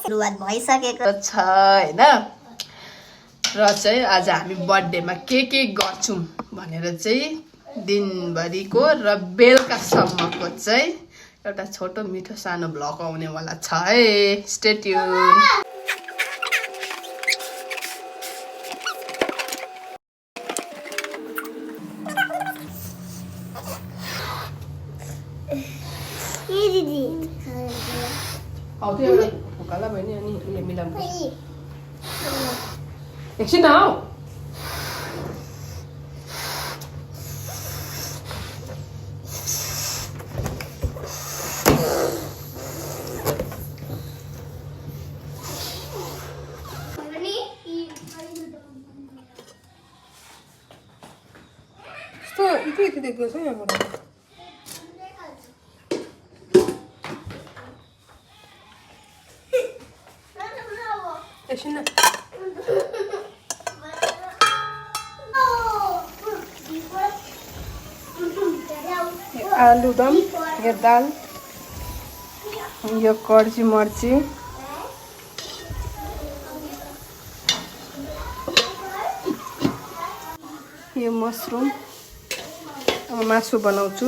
सुरुवात भइसकेको छ हैन र चाहिँ आज हामी बर्थडेमा के गर्छौं भनेर चाहिँ दिनभरिको र बेलुकासम्मको चाहिँ एउटा छोटो मिठो सानो भ्लग आउनेवाला छ है स्टे ट्युन हौ त्यो एउटा फुकाला बहिनी अनि उले मिलाउनु पर्छ एकछिन हौ itu देख्दै छ यहाँबाट एकछिन आलु दम यो दाल यो कर्ची मर्ची यो मसरुम अब मासु बनाउँछु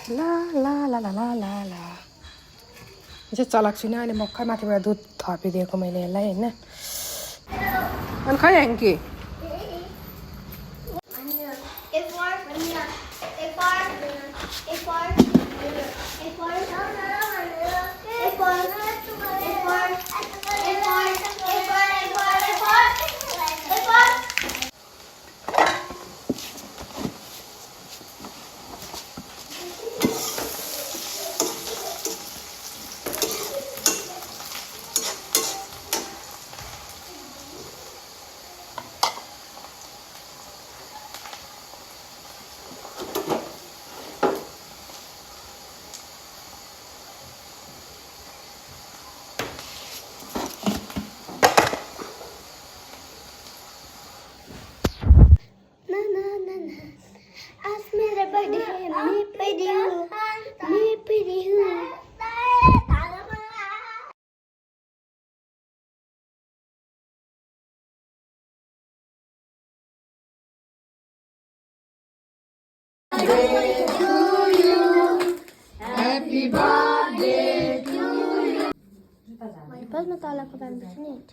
ला ला ला ला ला ला ला यो चाहिँ चलाएको छुइनँ अहिले मक्खै माथिबाट दुध थपिदिएको मैले यसलाई होइन अनि खै hanky Happy birthday to you. Pas na tala ko ba ni?